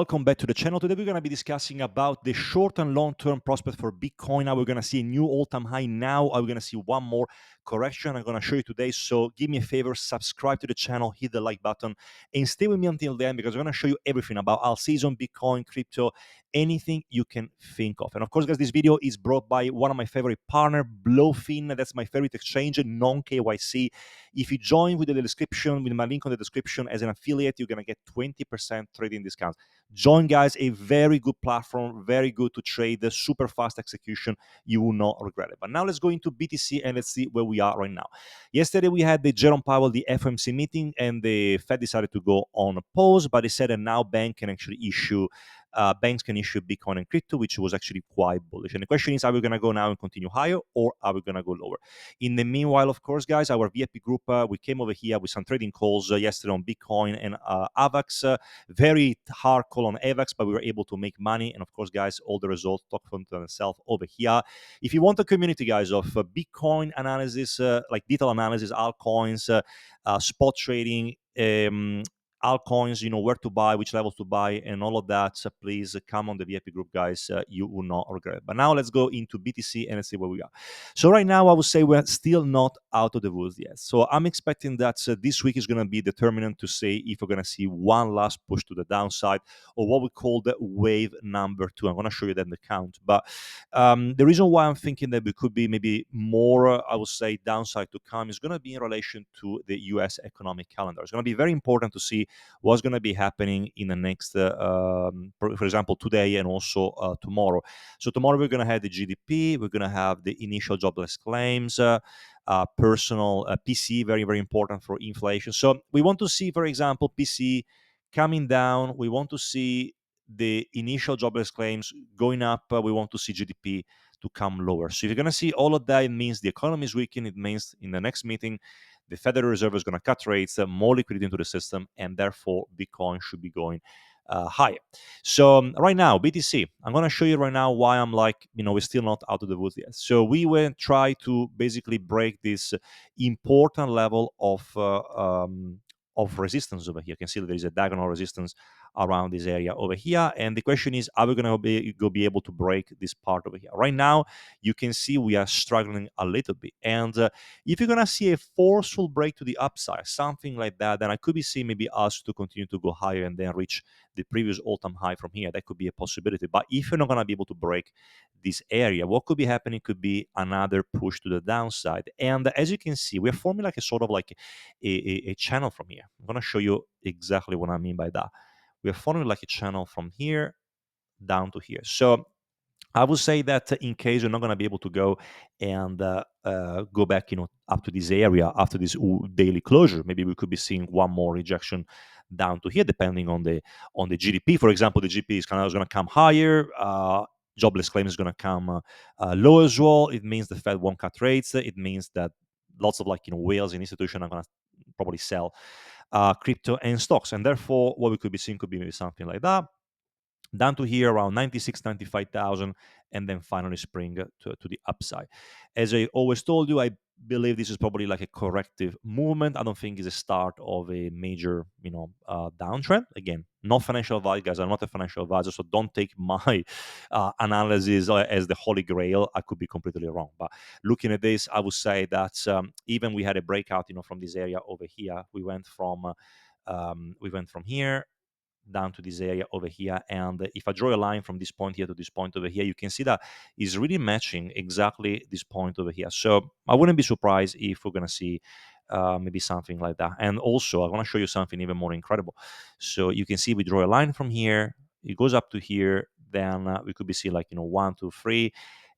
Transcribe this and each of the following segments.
Welcome back to the channel. Today we're going to be discussing about the short and long-term prospect for Bitcoin. Now we're going to see a new all-time high. Now we're going to see one more correction I'm going to show you today. So give me a favor, subscribe to the channel, hit the like button, and stay with me until the end because I'm going to show you everything about Altseason, Bitcoin, crypto, anything you can think of. And of course, guys, this video is brought by one of my favorite partners, Blofin. That's my favorite exchange, non-KYC. If you join with the description, with my link on the description as an affiliate, you're going to get 20% trading discount. Join, guys, a very good platform, very good to trade, the super fast execution. You will not regret it. But now let's go into BTC and let's see where we are right now. Yesterday we had the Jerome Powell, the FOMC meeting, and the Fed decided to go on a pause, but they said that now banks can issue Bitcoin and crypto, which was actually quite bullish. And the question is, are we going to go now and continue higher, or are we going to go lower? In the meanwhile, of course, guys, our VIP group, we came over here with some trading calls yesterday on Bitcoin and AVAX. Very hard call on AVAX, but we were able to make money. And of course, guys, all the results talk for themselves over here. If you want a community, guys, of Bitcoin analysis, like detailed analysis, altcoins, spot trading, altcoins, where to buy, which levels to buy, and all of that, please come on the VIP group, guys. You will not regret it. But now let's go into BTC and let's see where we are. So right now, I would say we're still not out of the woods yet. So I'm expecting that this week is going to be determinant to say if we're going to see one last push to the downside, or what we call the wave number 2. I'm going to show you that in the count. But the reason why I'm thinking that we could be maybe more, I would say, downside to come is going to be in relation to the US economic calendar. It's going to be very important to see what's going to be happening in the next, for example, today and also tomorrow. So tomorrow we're going to have the GDP, we're going to have the initial jobless claims, personal PC, very, very important for inflation. So we want to see, for example, PC coming down. We want to see the initial jobless claims going up. We want to see GDP to come lower. So if you're going to see all of that, it means the economy is weakening. It means in the next meeting, the Federal Reserve is going to cut rates, more liquidity into the system, and therefore Bitcoin should be going higher. So right now, BTC, I'm going to show you right now why I'm like, we're still not out of the woods yet. So we went try to basically break this important level of resistance over here. You can see that there is a diagonal resistance around this area over here. And the question is, are we going to be able to break this part over here? Right now, you can see we are struggling a little bit. And if you're going to see a forceful break to the upside, something like that, then I could be seeing maybe us to continue to go higher and then reach the previous all-time high from here. That could be a possibility. But if you're not going to be able to break this area, what could be happening could be another push to the downside. And as you can see, we're forming like a sort of like a channel from here. I'm going to show you exactly what I mean by that. We're forming like a channel from here down to here. So I would say that in case you're not going to be able to go and go back, up to this area after this daily closure, maybe we could be seeing one more rejection down to here, depending on the GDP. For example, the GDP is going to come higher. Jobless claim is going to come low as well. It means the Fed won't cut rates. It means that lots of whales in institutions are going to probably sell crypto and stocks, and therefore what we could be seeing could be maybe something like that down to here around 96, 95,000, and then finally spring to the upside. As I always told you, I believe this is probably like a corrective movement. I don't think it's a start of a major, downtrend. Again, not financial advice, guys. I'm not a financial advisor, so don't take my analysis as the holy grail. I could be completely wrong. But looking at this, I would say that even we had a breakout, from this area over here. We went from here down to this area over here, and if I draw a line from this point here to this point over here, you can see that is really matching exactly this point over here. So I wouldn't be surprised if we're going to see maybe something like that. And also I want to show you something even more incredible. So you can see we draw a line from here, it goes up to here, then we could be seeing 1, 2, 3.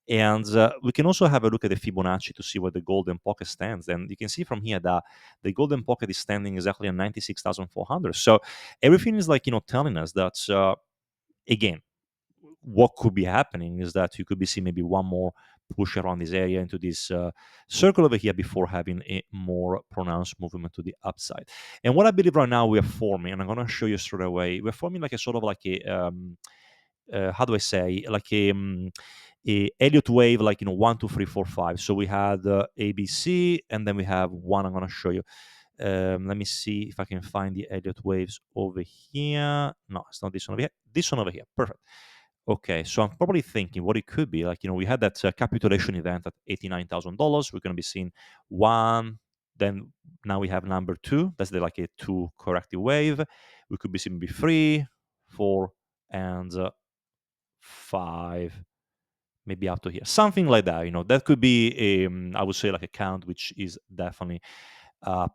And we can also have a look at the Fibonacci to see where the golden pocket stands. And you can see from here that the golden pocket is standing exactly at 96,400. So everything is telling us that, again, what could be happening is that you could be seeing maybe one more push around this area into this circle over here before having a more pronounced movement to the upside. And what I believe right now we are forming, and I'm going to show you straight away, we're forming like a sort of like a, how do I say, like a Elliott wave, 1, 2, 3, 4, 5. So we had ABC, and then we have one. I'm going to show you Let me see if I can find the Elliott waves over here. No, it's not this one over here. This one over here. Perfect. Okay, so I'm probably thinking what it could be. Like, we had that capitulation event at $89,000. We're going to be seeing one. Then now we have number two. That's like a two corrective wave. We could be seeing maybe 3, 4, and 5, maybe up to here, something like that. That could be I would say like a count, which is definitely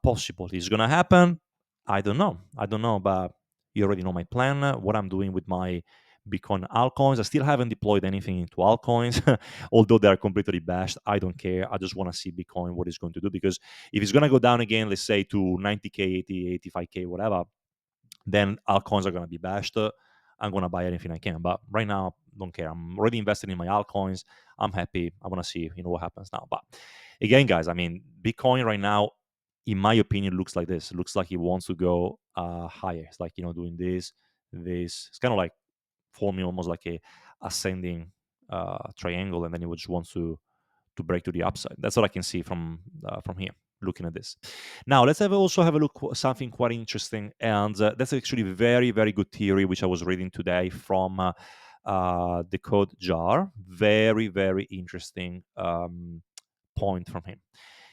possible. Is going to happen? I don't know, but you already know my plan, what I'm doing with my Bitcoin altcoins. I still haven't deployed anything into altcoins, although they're completely bashed. I don't care. I just want to see Bitcoin, what it's going to do, because if it's going to go down again, let's say to 90K, 80, 85K, whatever, then altcoins are going to be bashed. I'm going to buy anything I can. But right now, don't care. I'm already invested in my altcoins. I'm happy. I want to see, what happens now. But again, guys, I mean, Bitcoin right now, in my opinion, looks like this. It looks like it wants to go higher. It's like, doing this. It's kind of like forming almost like a ascending triangle, and then it just wants to break to the upside. That's what I can see from here, looking at this. Now let's also have a look something quite interesting, and that's actually a very, very good theory which I was reading today from the code jar. Very, very interesting point from him.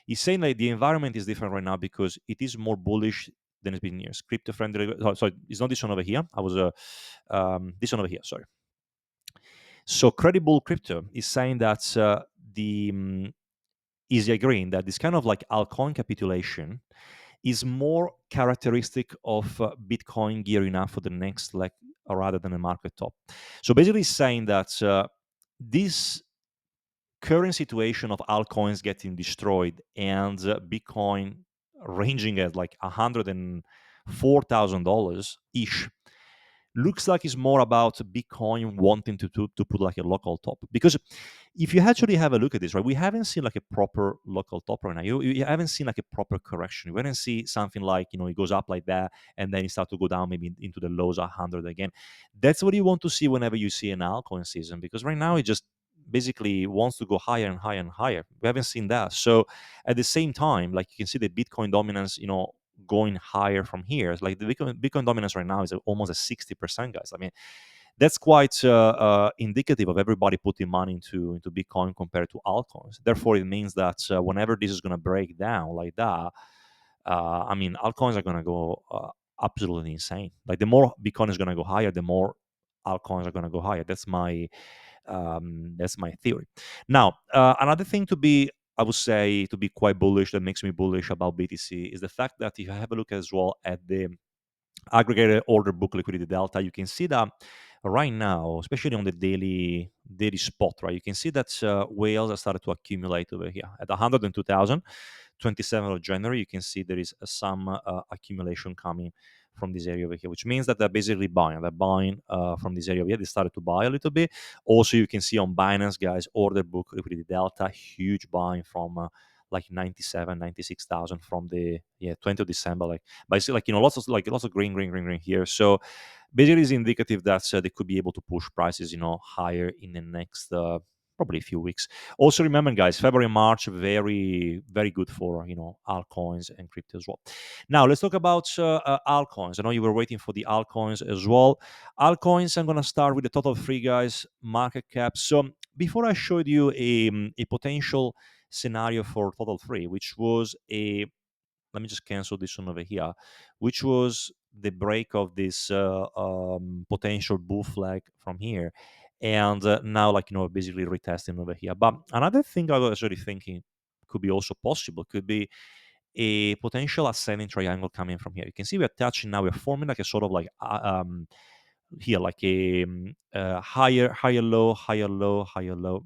He's saying that the environment is different right now because it is more bullish than it's been years. Crypto friendly. Sorry, it's not this one over here. I was this one over here. Sorry. So Credible Crypto is saying that is agreeing that this kind of like altcoin capitulation is more characteristic of Bitcoin gearing up for the next leg rather than a market top. So basically saying that this current situation of altcoins getting destroyed and Bitcoin ranging at like $104,000 ish looks like it's more about Bitcoin wanting to put like a local top. Because if you actually have a look at this, right, we haven't seen like a proper local top right now. You haven't seen like a proper correction. You haven't see something like, it goes up like that and then it starts to go down maybe into the lows 100 again. That's what you want to see whenever you see an altcoin season, because right now it just basically wants to go higher and higher and higher. We haven't seen that. So at the same time, like you can see the Bitcoin dominance, going higher from here. It's like the Bitcoin dominance right now is almost at 60%, guys. I mean, that's quite indicative of everybody putting money into Bitcoin compared to altcoins. Therefore, it means that whenever this is going to break down like that, I mean, altcoins are going to go absolutely insane. Like the more Bitcoin is going to go higher, the more altcoins are going to go higher. That's my theory. Now, another thing I would say, to be quite bullish, that makes me bullish about BTC, is the fact that if you have a look as well at the aggregated order book liquidity delta, you can see that right now, especially on the daily spot, right, you can see that whales have started to accumulate over here at 102,000. 27th of January, you can see there is some accumulation coming from this area over here, which means that they're basically buying. They're buying from this area over here. They started to buy a little bit. Also, you can see on Binance, guys, order book liquidity delta, huge buying from like 97, 96,000 from the 20th of December. Like, but I see lots of green here. So basically, it's indicative that they could be able to push prices, higher in the next probably a few weeks. Also, remember, guys, February and March, very, very good for altcoins and crypto as well. Now, let's talk about altcoins. I know you were waiting for the altcoins as well. Altcoins, I'm going to start with the total three, guys, market cap. So before I showed you a potential scenario for total three, which was let me just cancel this one over here, which was the break of this potential bull flag from here. And now, basically retesting over here. But another thing I was actually thinking could be also possible, could be a potential ascending triangle coming from here. You can see we're touching now, we're forming like a sort of like here, like a higher low, higher low, higher low.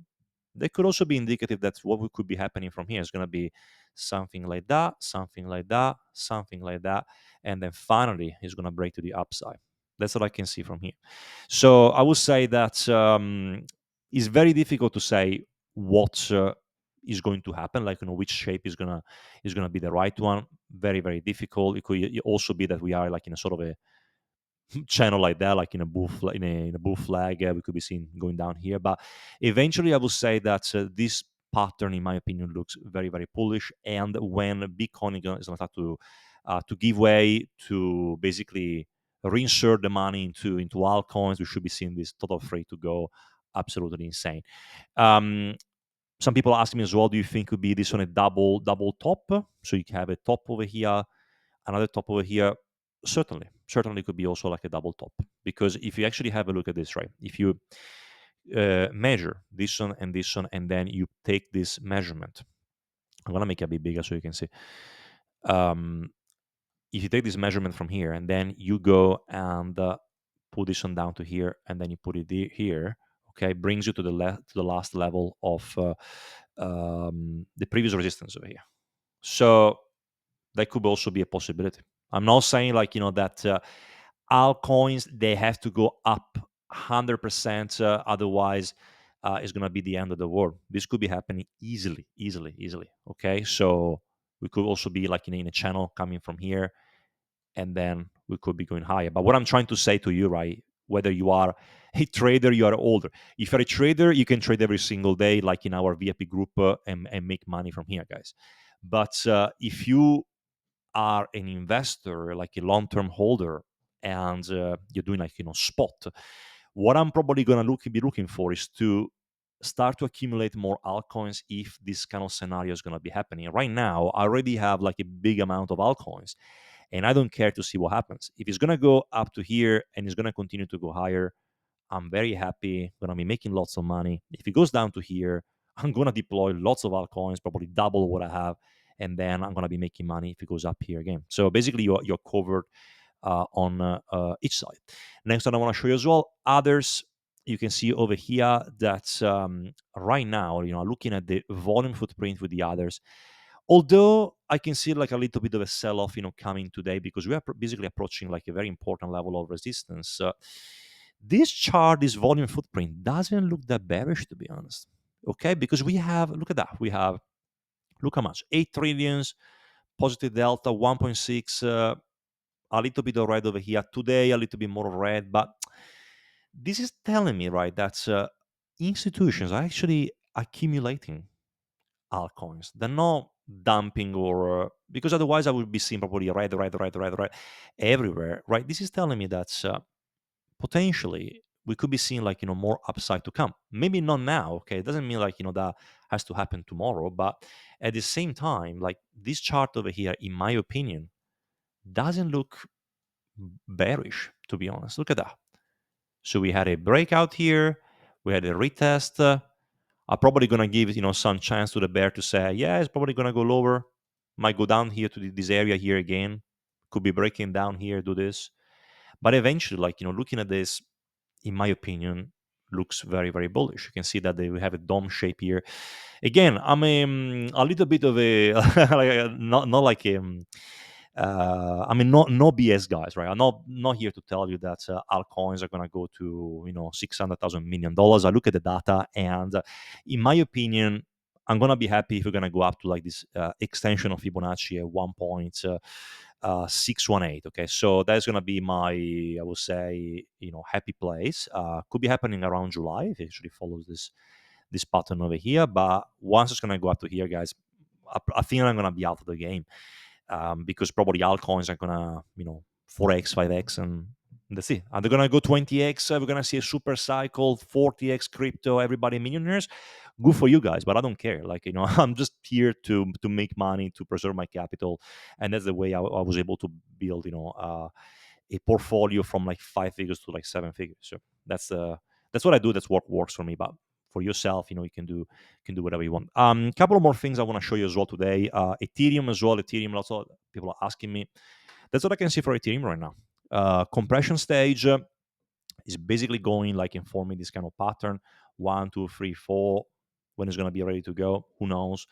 That could also be indicative that what could be happening from here is going to be something like that, something like that, something like that, and then finally it's going to break to the upside. That's what I can see from here. So I would say that it's very difficult to say what is going to happen, like which shape is gonna be the right one. Very, very difficult. It could also be that we are like in a sort of a channel like that, like in a bull in a bull flag, we could be seen going down here. But eventually, I would say that this pattern, in my opinion, looks very, very bullish. And when Bitcoin is going to start to to give way to basically reinsert the money into altcoins. We should be seeing this total freight to go absolutely insane. Some people ask me as well, do you think could be this on a double top? So you can have a top over here, another top over here. Certainly could be also like a double top, because if you actually have a look at this, right, if you measure this one, and then you take this measurement, I'm gonna make it a bit bigger so you can see. If you take this measurement from here and then you go and put this one down to here, and then you put it here, okay, brings you to the last level of the previous resistance over here. So that could also be a possibility. I'm not saying like that altcoins they have to go up 100%, otherwise it's gonna be the end of the world. This could be happening easily. Okay, so we could also be like in a channel coming from here, and then we could be going higher. But what I'm trying to say to you, right, whether you are a trader, you are older. If you're a trader, you can trade every single day, like in our VIP group, and make money from here, guys. But if you are an investor, like a long-term holder, and you're doing like spot, what I'm probably gonna be looking for is to start to accumulate more altcoins if this kind of scenario is gonna be happening. Right now, I already have like a big amount of altcoins, and I don't care to see what happens. If it's gonna go up to here and it's gonna continue to go higher, I'm very happy. Gonna be making lots of money. If it goes down to here, I'm gonna deploy lots of altcoins, probably double what I have, and then I'm gonna be making money if it goes up here again. So basically, you're covered on each side. Next one I want to show you as well. Others, you can see over here that right now, looking at the volume footprint with the others, although I can see like a little bit of a sell-off, coming today, because we are basically approaching like a very important level of resistance. This chart, this volume footprint, doesn't look that bearish, to be honest. Okay, because we have, look at that, we have, look how much, 8 trillions, positive delta, 1.6, a little bit of red over here. Today, a little bit more red, but this is telling me, right, that institutions are actually accumulating altcoins. They're not dumping, or because otherwise I would be seeing probably red everywhere, right? This is telling me that potentially we could be seeing like more upside to come. Maybe not now, okay? It doesn't mean like that has to happen tomorrow, but at the same time, like this chart over here, in my opinion, doesn't look bearish, to be honest. Look at that. So we had a breakout here, we had a retest. I'm probably gonna give some chance to the bear to say, yeah, it's probably gonna go lower, might go down here to this area here again, could be breaking down here, do this, but eventually, like looking at this, in my opinion, looks very very bullish. You can see that they have a dome shape here. Again, I'm a little bit of a not like I mean, no BS, guys, right? I'm not here to tell you that altcoins are gonna go to $600,000 million. I look at the data, and in my opinion, I'm gonna be happy if we're gonna go up to like this extension of Fibonacci at 1.618. Okay, so that's gonna be my, I would say, happy place. Could be happening around July if it actually follows this pattern over here. But once it's gonna go up to here, guys, I think I'm gonna be out of the game. Because probably altcoins are gonna 4x 5x, and that's it. Are they gonna go 20x? We're gonna see a super cycle, 40x crypto, everybody millionaires. Good for you guys, but I don't care. Like I'm just here to make money, to preserve my capital, and that's the way I was able to build a portfolio from like 5 figures to like 7 figures. So that's what I do. That's what works for me. But for yourself, you can do whatever you want. Couple of more things I want to show you as well today. Ethereum as well. Ethereum, lots of people are asking me. That's what I can see for Ethereum right now. Compression stage is basically going like informing this kind of pattern. 1, 2, 3, 4. When it's going to be ready to go, who knows?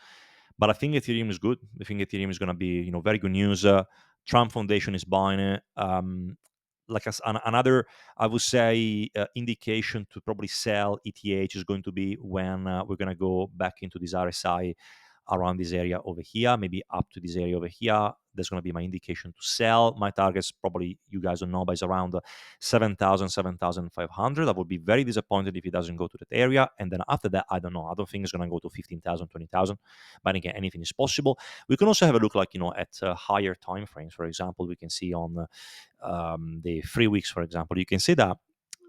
But I think Ethereum is good. I think Ethereum is going to be very good news. Trump Foundation is buying it. Like another, I would say, indication to probably sell ETH is going to be when we're going to go back into this RSI around this area over here, maybe up to this area over here. That's going to be my indication to sell. My targets, probably you guys don't know, but it's around 7,000, 7,500. I would be very disappointed if it doesn't go to that area. And then after that, I don't know. I don't think it's going to go to 15,000, 20,000. But again, anything is possible. We can also have a look, like, at higher time frames. For example, we can see on the 3 weeks, for example, you can see that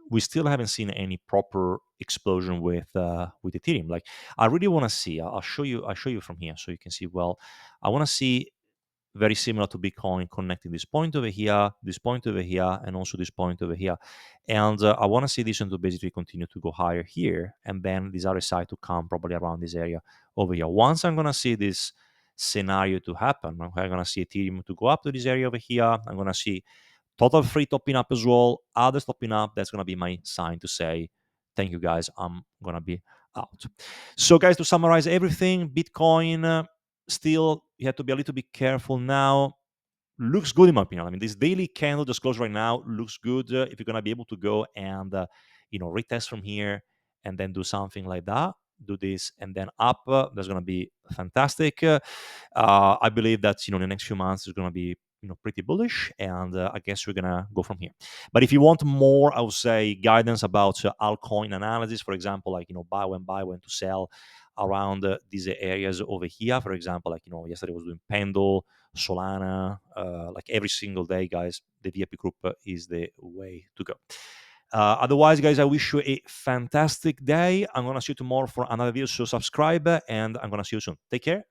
we still haven't seen any proper explosion with Ethereum. Like, I really want to see. I'll show you. I'll show you from here, so you can see. Well, I want to see very similar to Bitcoin, connecting this point over here, this point over here, and also this point over here. And I want to see this one to basically continue to go higher here, and then this other side to come probably around this area over here. Once I'm going to see this scenario to happen, I'm going to see Ethereum to go up to this area over here. I'm going to see total free topping up as well, others topping up. That's going to be my sign to say, thank you guys, I'm going to be out. So guys, to summarize everything, Bitcoin, still, you have to be a little bit careful now. Looks good in my opinion. I mean, this daily candle just closed right now looks good. If you're going to be able to go and, retest from here and then do something like that, do this and then up, that's going to be fantastic. I believe that, in the next few months is going to be, pretty bullish, and I guess we're gonna go from here. But if you want more, I would say, guidance about altcoin analysis, for example, like, buy, when to sell around these areas over here. For example, like, yesterday I was doing Pendle, Solana, like every single day, guys. The VIP group is the way to go. Otherwise, guys, I wish you a fantastic day. I'm gonna see you tomorrow for another video, so subscribe, and I'm gonna see you soon. Take care.